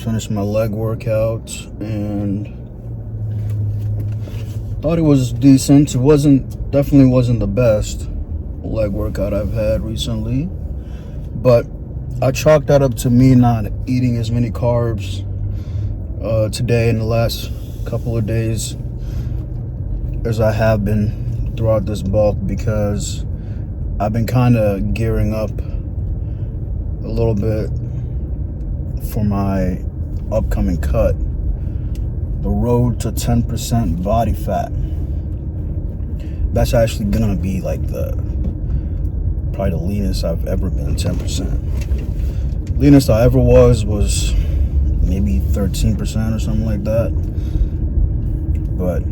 just finished my leg workout and thought it was decent. Definitely wasn't the best leg workout I've had recently, but I chalked that up to me not eating as many carbs today in the last couple of days as I have been throughout this bulk, because I've been kind of gearing up a little bit for my upcoming cut, the road to 10% body fat. That's actually gonna be like probably the leanest I've ever been. 10%. Leanest I ever was maybe 13% or something like that. But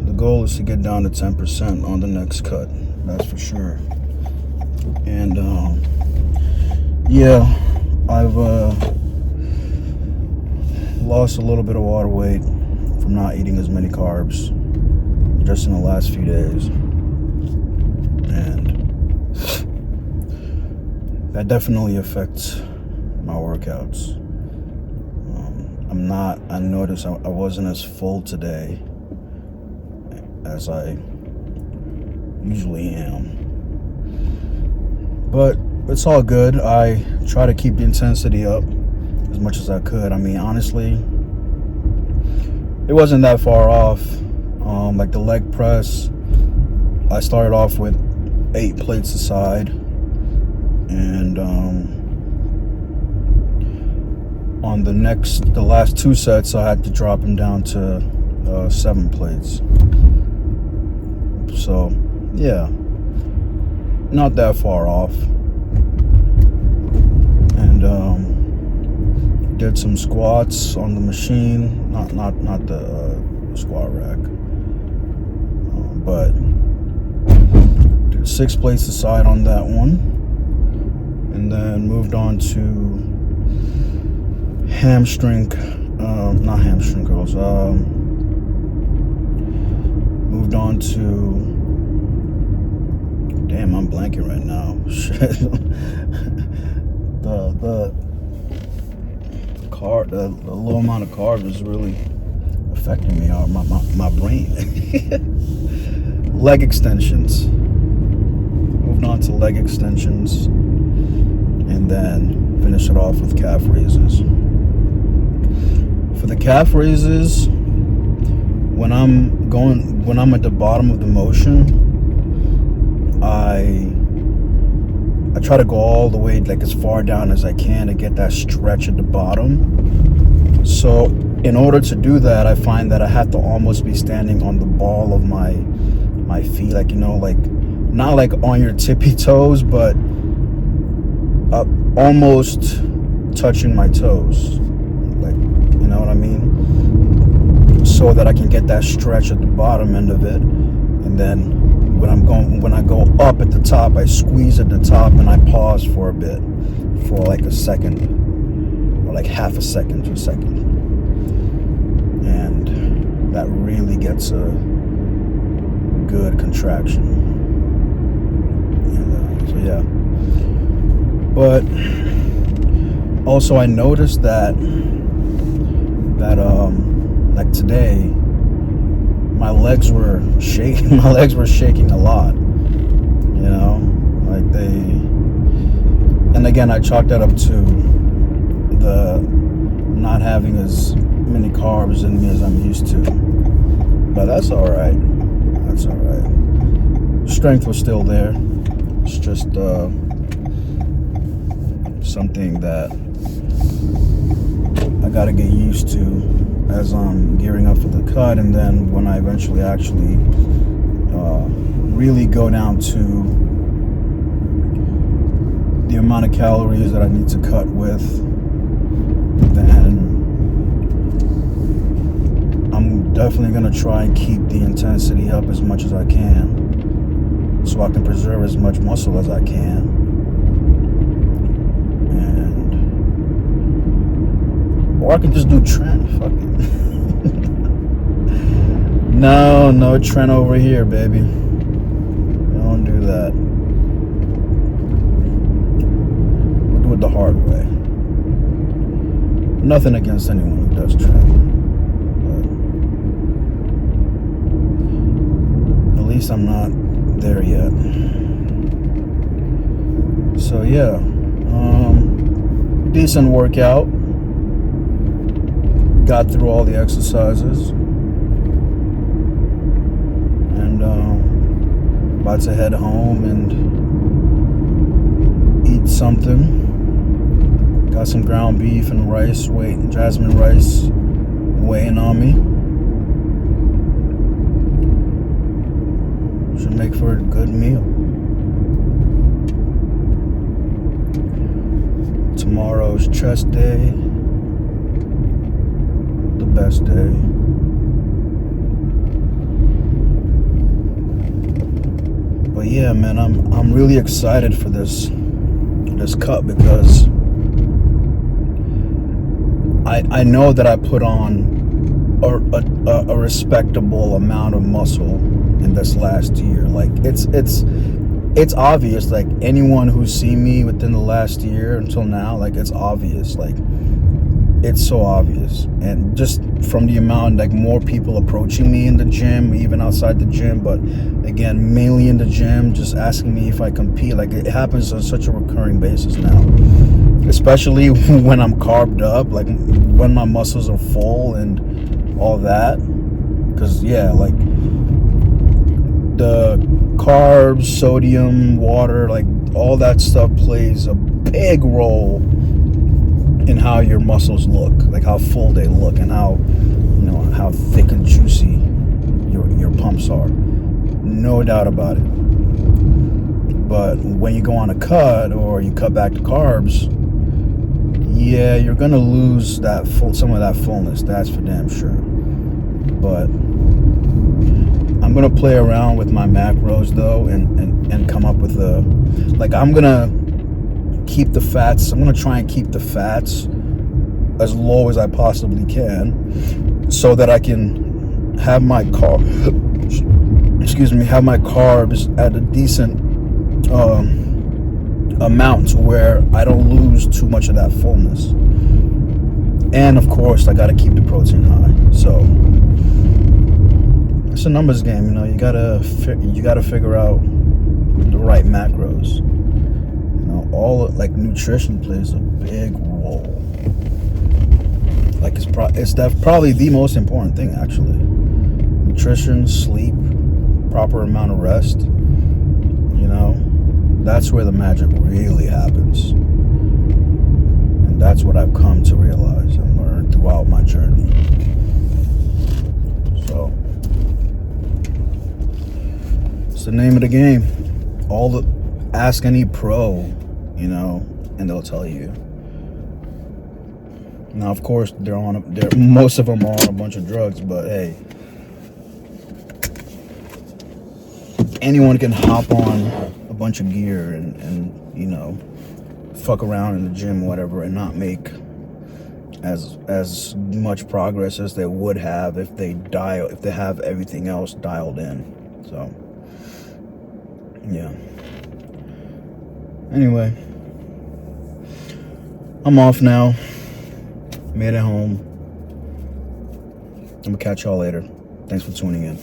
the goal is to get down to 10% on the next cut. That's for sure. And yeah, I've lost a little bit of water weight from not eating as many carbs just in the last few days, and that definitely affects my workouts. I noticed I wasn't as full today as I usually am, but it's all good. I try to keep the intensity up as much as I could. I mean, honestly, it wasn't that far off. Like the leg press, I started off with 8 plates aside, and on the last 2 sets, I had to drop them down to 7 plates. So yeah, not that far off. And did some squats on the machine, not the squat rack, but did 6 plates aside on that one, and then moved on to not hamstring curls. Moved on to, damn, I'm blanking right now. Shit. The low amount of carbs is really affecting me, or my brain. Leg extensions. Moved on to leg extensions, and then finish it off with calf raises. For the calf raises, when I'm at the bottom of the motion, I try to go all the way, like as far down as I can, to get that stretch at the bottom. So in order to do that, I find that I have to almost be standing on the ball of my feet, like, like not like on your tippy toes, but almost touching my toes, like, you know what I mean, so that I can get that stretch at the bottom end of it. And then when I go up at the top, I squeeze at the top and I pause for a bit, for like a second, or like half a second to a second, and that really gets a good contraction. And, so yeah. But also I noticed that like today, my legs were shaking. My legs were shaking a lot, like and again, I chalked that up to the not having as many carbs in me as I'm used to. But that's all right. Strength was still there. It's just something that I gotta get used to as I'm gearing up for the cut, and then when I eventually actually really go down to the amount of calories that I need to cut with, then I'm definitely gonna try and keep the intensity up as much as I can, so I can preserve as much muscle as I can. Or I can just do trend. Fuck it. No trend over here, baby. Don't do that. We'll do it the hard way. Nothing against anyone who does trim, but at least I'm not there yet. So yeah, decent workout. Got through all the exercises, and about to head home and eat something. Got some ground beef and rice, jasmine rice waiting on me. Should make for a good meal. Tomorrow's chest day, the best day. But yeah, man, I'm really excited for this cut because I know that I put on a respectable amount of muscle in this last year. Like it's obvious. Like anyone who's seen me within the last year until now, like it's obvious. Like it's so obvious. And just from the amount, like more people approaching me in the gym, even outside the gym, but again, mainly in the gym, just asking me if I compete. Like it happens on such a recurring basis now, especially when I'm carved up, like when my muscles are full and all that. Because yeah, like the carbs, sodium, water, like all that stuff plays a big role in how your muscles look, like how full they look, and how thick and juicy your pumps are. No doubt about it. But when you go on a cut or you cut back to carbs, yeah, you're gonna lose some of that fullness. That's for damn sure. But I'm gonna play around with my macros though, and come up with I'm gonna keep the fats. I'm gonna try and keep the fats as low as I possibly can, so that I can have my have my carbs at a decent amount to where I don't lose too much of that fullness. And of course, I gotta keep the protein high. So it's a numbers game, you gotta figure out the right macros. All like nutrition plays a big role. Like it's probably the most important thing, actually. Nutrition, sleep, proper amount of rest. That's where the magic really happens. And that's what I've come to realize and learn throughout my journey. So it's the name of the game. Ask any pro, and they'll tell you. Now, of course, most of them are on a bunch of drugs, but hey, anyone can hop on a bunch of gear and fuck around in the gym, whatever, and not make as much progress as they would have if they have everything else dialed in. So, yeah. Anyway, I'm off now. Made it home. I'm gonna catch y'all later. Thanks for tuning in.